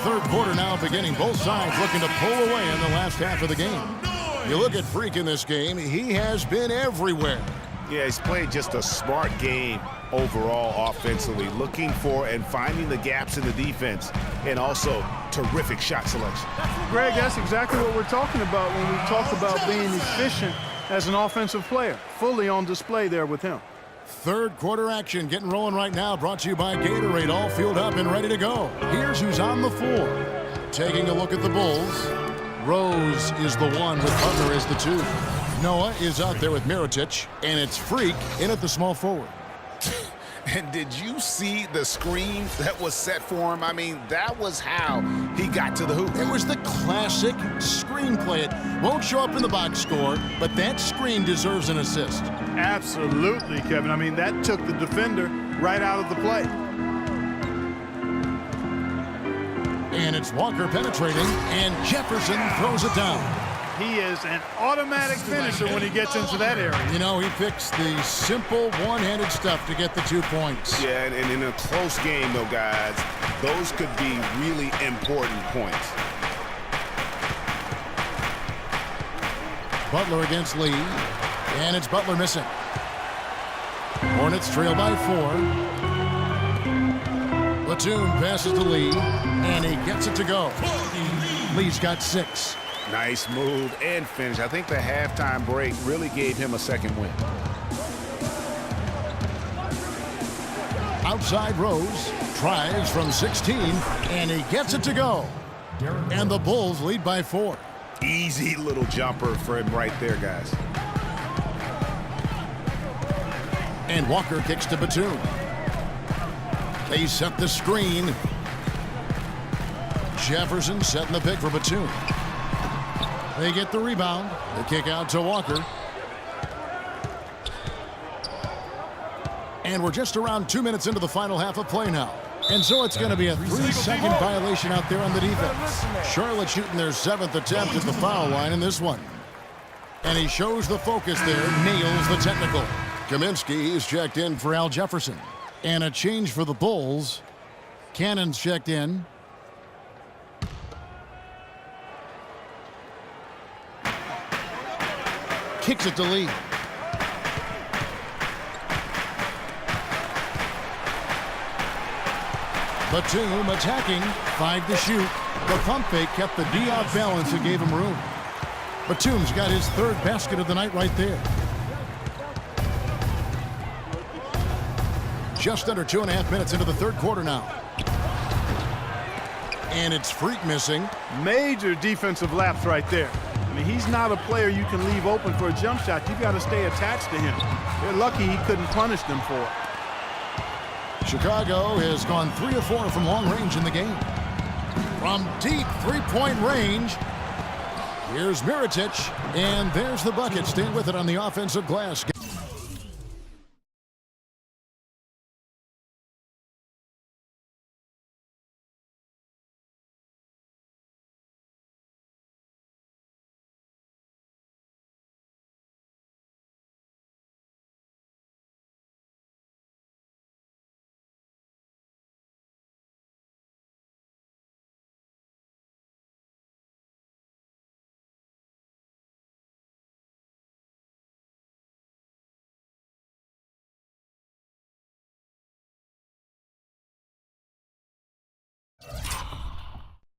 third quarter now beginning. Both sides looking to pull away in the last half of the game. You look at Freak in this game, he has been everywhere. Yeah, he's played just a smart game overall offensively, looking for and finding the gaps in the defense, and also terrific shot selection. Greg, that's exactly what we're talking about when we talk about being efficient as an offensive player. Fully on display there with him. Third quarter action getting rolling right now, brought to you by Gatorade, all filled up and ready to go. Here's who's on the floor. Taking a look at the Bulls. Rose is the one with Butler as the two. Noah is out there with Mirotic, and it's Freak in at the small forward. And did you see the screen that was set for him? I mean, that was how he got to the hoop. It was the classic screenplay. It won't show up in the box score, but that screen deserves an assist. Absolutely, Kevin. I mean, that took the defender right out of the play. And it's Walker penetrating, and Jefferson throws it down. He is an automatic finisher when he gets into that area. You know, he picks the simple one-handed stuff to get the 2 points. Yeah, and in a close game, though, guys, those could be really important points. Butler against Lee, and it's Butler missing. Hornets trail by 4. Batum passes to Lee, and he gets it to go. Lee's got 6. Nice move and finish. I think the halftime break really gave him a second win. Outside Rose, tries from 16, and he gets it to go. And the Bulls lead by 4. Easy little jumper for him right there, guys. And Walker kicks to Batum. They set the screen. Jefferson setting the pick for Batum. They get the rebound. The kick out to Walker. And we're just around 2 minutes into the final half of play now. And so it's going to be a 3-second violation out there on the defense. Charlotte shooting their 7th attempt at the foul line in this one. And he shows the focus there, nails the technical. Kaminsky is checked in for Al Jefferson. And a change for the Bulls. Cannon's checked in. Kicks it to Lee. Batum attacking, 5 to shoot. The pump fake kept the D off balance and gave him room. Batum's got his 3rd basket of the night right there. Just under 2.5 minutes into the third quarter now. And it's Freak missing. Major defensive lapse right there. I mean, he's not a player you can leave open for a jump shot. You've got to stay attached to him. They're lucky he couldn't punish them for it. Chicago has gone 3 of 4 from long range in the game. From deep three-point range, here's Mirotic, and there's the bucket. Stay with it on the offensive glass.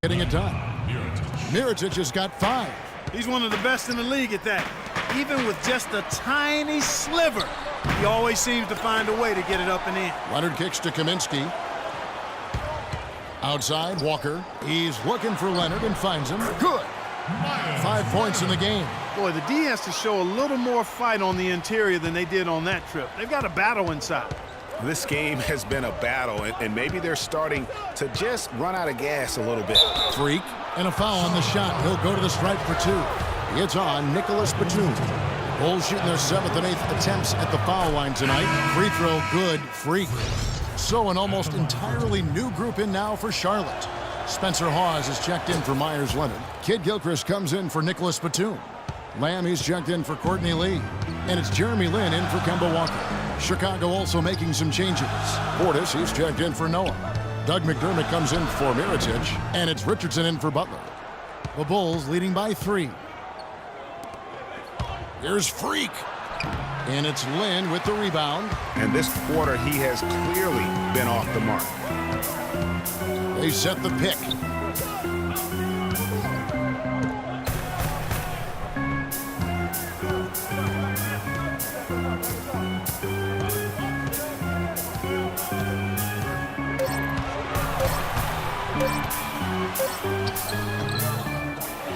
Getting it done. Mirotic has got 5. He's one of the best in the league at that. Even with just a tiny sliver, he always seems to find a way to get it up and in. Leonard kicks to Kaminsky. Outside, Walker. He's looking for Leonard and finds him. Good. 5 points in the game. Boy, the D has to show a little more fight on the interior than they did on that trip. They've got a battle inside. This game has been a battle, and maybe they're starting to just run out of gas a little bit. Freak and a foul on the shot. He'll go to the stripe for 2. It's on Nicholas Batum. Bulls shooting their 7th and 8th attempts at the foul line tonight. Free throw good. Freak. So an almost entirely new group in now for Charlotte. Spencer Hawes is checked in for Myers Leonard. Kid Gilchrist comes in for Nicholas Batum. Lamb, he's checked in for Courtney Lee. And it's Jeremy Lin in for Kemba Walker. Chicago also making some changes. Portis, he's checked in for Noah. Doug McDermott comes in for Miritich, and it's Richardson in for Butler. The Bulls leading by 3. Here's Freak. And it's Lynn with the rebound. And this quarter, he has clearly been off the mark. They set the pick.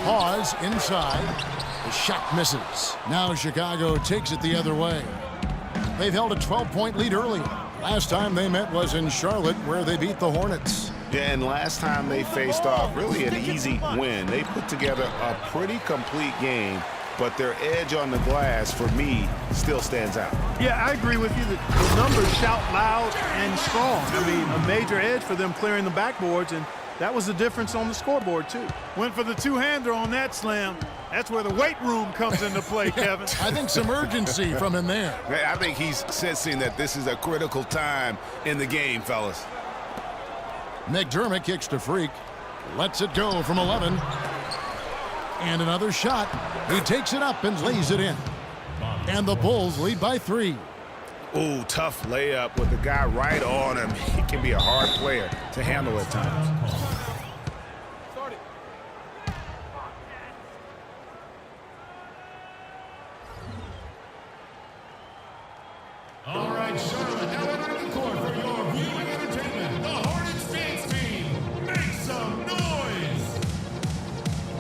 Pause inside. The shot misses. Now Chicago takes it the other way. They've held a 12-point lead earlier. Last time they met was in Charlotte, where they beat the Hornets. Yeah, and last time they faced off, really an easy win. They put together a pretty complete game, but their edge on the glass, for me, still stands out. Yeah, I agree with you that the numbers shout loud and strong. I mean, a major edge for them clearing the backboards, and that was the difference on the scoreboard, too. Went for the two-hander on that slam. That's where the weight room comes into play, Kevin. I think some urgency from him there. I think he's sensing that this is a critical time in the game, fellas. McDermott kicks to Freak. Lets it go from 11. And another shot. He takes it up and lays it in. And the Bulls lead by 3. Ooh, tough layup with the guy right on him. He can be a hard player to handle at times. All right, Charlotte, now entering the court for your viewing entertainment, the Hornets dance team. Make some noise!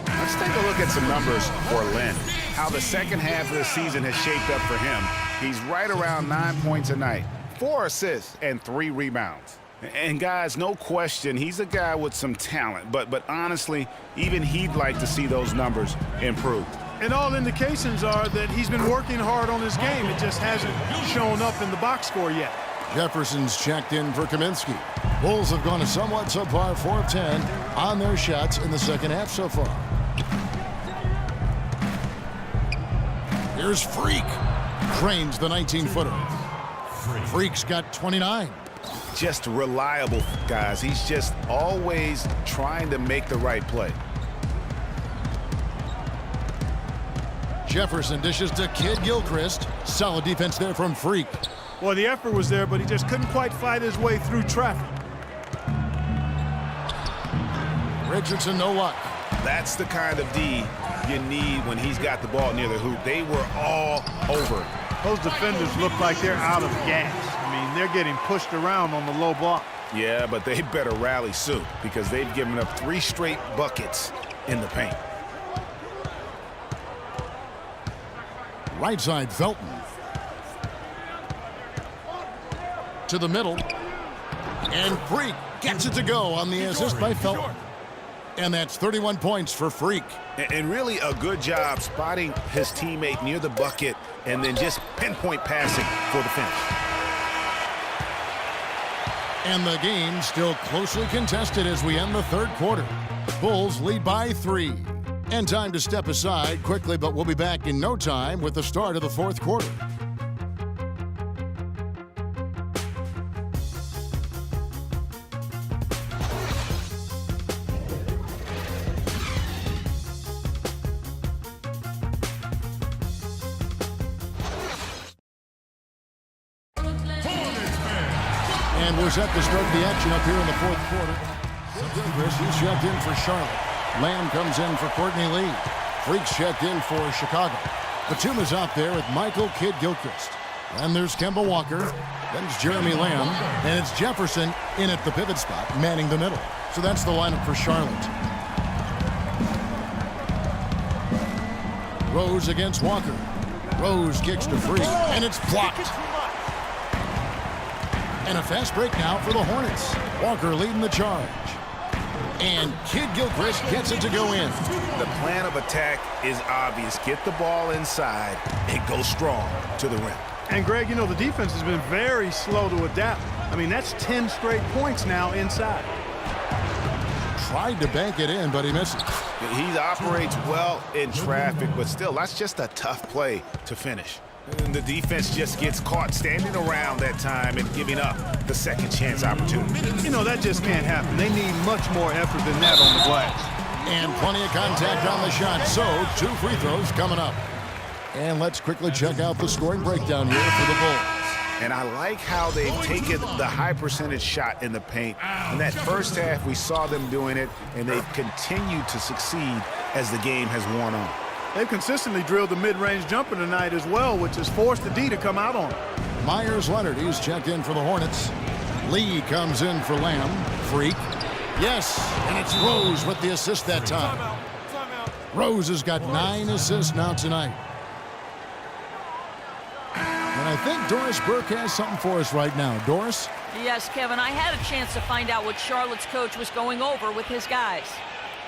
Let's take a look at some numbers for Lynn. How the second half of the season has shaped up for him. He's right around 9 points a night, 4 assists, and 3 rebounds. And guys, no question, he's a guy with some talent. But honestly, even he'd like to see those numbers improve. And all indications are that he's been working hard on his game. It just hasn't shown up in the box score yet. Jefferson's checked in for Kaminsky. Bulls have gone a somewhat subpar 4 of 10 on their shots in the second half so far. Here's Freak. Cranes the 19-footer. Freak's got 29. Just reliable, guys. He's just always trying to make the right play. Jefferson dishes to Kid Gilchrist. Solid defense there from Freak. Well, the effort was there, but he just couldn't quite fight his way through traffic. Richardson, no luck. That's the kind of D you need when he's got the ball near the hoop. They were all over. Those defenders look like they're out of gas. I mean, they're getting pushed around on the low block. Yeah, but they better rally soon because they've given up 3 straight buckets in the paint. Right side, Felton. To the middle. And Freak gets it to go on the assist by Felton. And that's 31 points for Freak. And really a good job spotting his teammate near the bucket and then just pinpoint passing for the finish. And the game still closely contested as we end the third quarter. Bulls lead by 3. And time to step aside quickly, but we'll be back in no time with the start of the fourth quarter. And we're set to start the action up here in the fourth quarter. He's checked in for Charlotte. Lamb comes in for Courtney Lee. Freak's checked in for Chicago. Batuma's out there with Michael Kidd Gilchrist. And there's Kemba Walker. Then it's Jeremy Lamb. And it's Jefferson in at the pivot spot, manning the middle. So that's the lineup for Charlotte. Rose against Walker. Rose kicks to Freak, and it's blocked. And a fast break now for the Hornets. Walker leading the charge. And Kidd Gilchrist gets it to go in. The plan of attack is obvious. Get the ball inside and go strong to the rim. And, Greg, you know, the defense has been very slow to adapt. I mean, that's 10 straight points now inside. Tried to bank it in, but he misses. He operates well in traffic, but still, that's just a tough play to finish. And the defense just gets caught standing around that time and giving up the second chance opportunity. You know, that just can't happen. They need much more effort than that on the glass. And plenty of contact on the shot. So 2 free throws coming up. And let's quickly check out the scoring breakdown here for the Bulls. And I like how they've taken the high percentage shot in the paint. In that first half, we saw them doing it, and they've continued to succeed as the game has worn on. They've consistently drilled the mid-range jumper tonight as well, which has forced the D to come out on it. Myers Leonard, he's checked in for the Hornets. Lee comes in for Lamb. Freak. Yes, and it's Rose with the assist that time. Rose has got 9 assists now tonight. And I think Doris Burke has something for us right now. Doris? Yes, Kevin, I had a chance to find out what Charlotte's coach was going over with his guys.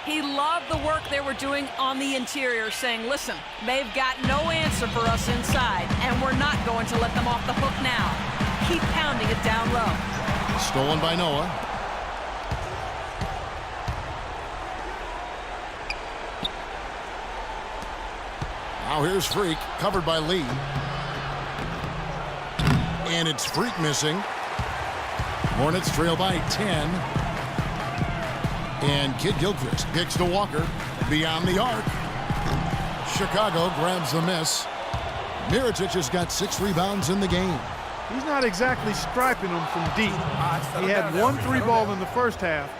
He loved the work they were doing on the interior, saying, listen, they've got no answer for us inside, and we're not going to let them off the hook now. Keep pounding it down low. Stolen by Noah. Now here's Freak, covered by Lee. And it's Freak missing. Hornets trail by 10. And Kid Gilchrist kicks to Walker beyond the arc. Chicago grabs the miss. Mirotic has got 6 rebounds in the game. He's not exactly striping them from deep. He had 1 3-ball in the first half,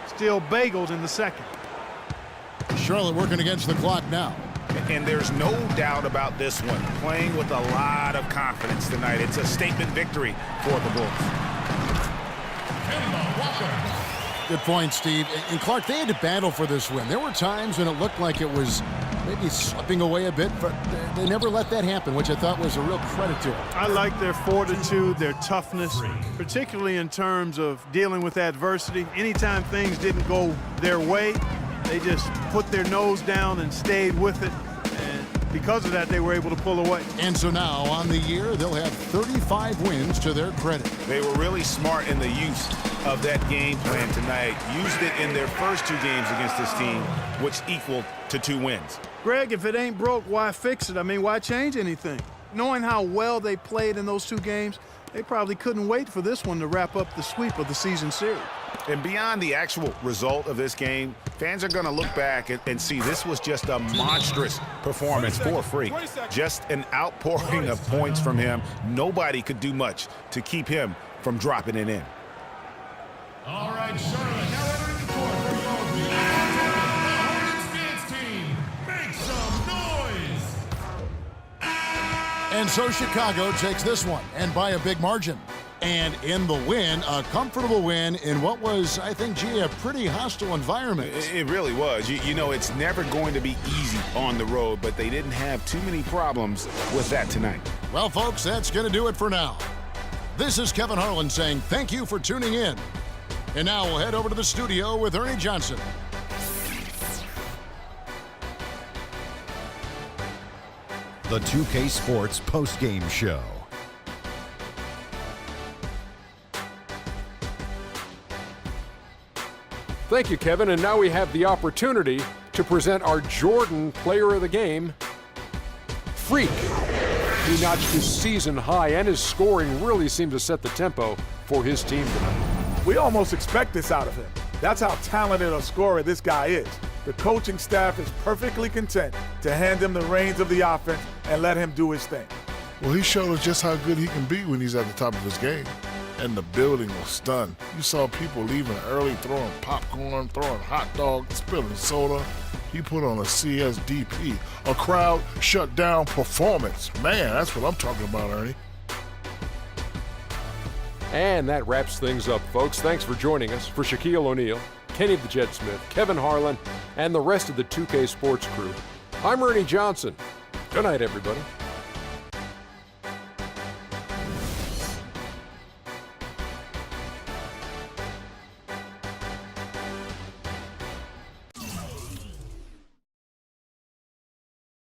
still bagels in the second. Charlotte working against the clock now. And there's no doubt about this one. Playing with a lot of confidence tonight. It's a statement victory for the Bulls. Good point, Steve. And Clark, they had to battle for this win. There were times when it looked like it was maybe slipping away a bit, but they never let that happen, which I thought was a real credit to them. I like their fortitude, their toughness, particularly in terms of dealing with adversity. Anytime things didn't go their way, they just put their nose down and stayed with it. And because of that, they were able to pull away. And so now, on the year, they'll have 35 wins to their credit. They were really smart in the use of that game plan tonight. Used it in their first 2 games against this team, which equaled to 2 wins. Greg, if it ain't broke, why fix it? I mean, why change anything? Knowing how well they played in those 2 games, they probably couldn't wait for this one to wrap up the sweep of the season series. And beyond the actual result of this game, fans are going to look back and see this was just a monstrous performance for Freak. Just an outpouring of points from him. Nobody could do much to keep him from dropping it in. All right, Charlotte, now entering the court for your view. The Hornets dance team, make some noise! And so Chicago takes this one, and by a big margin. And in the win, a comfortable win in what was, I think, gee, a pretty hostile environment. It really was. You know, it's never going to be easy on the road, but they didn't have too many problems with that tonight. Well, folks, that's going to do it for now. This is Kevin Harlan saying thank you for tuning in. And now we'll head over to the studio with Ernie Johnson. The 2K Sports postgame show. Thank you, Kevin. And now we have the opportunity to present our Jordan Player of the Game, Freak. He notched his season high, and his scoring really seemed to set the tempo for his team tonight. We almost expect this out of him. That's how talented a scorer this guy is. The coaching staff is perfectly content to hand him the reins of the offense and let him do his thing. Well, he showed us just how good he can be when he's at the top of his game. And the building was stunned. You saw people leaving early, throwing popcorn, throwing hot dogs, spilling soda. He put on a CSDP, a crowd shut down performance. Man, that's what I'm talking about, Ernie. And that wraps things up, folks. Thanks for joining us. For Shaquille O'Neal, Kenny the Jet Smith, Kevin Harlan, and the rest of the 2K Sports crew, I'm Ernie Johnson. Good night, everybody.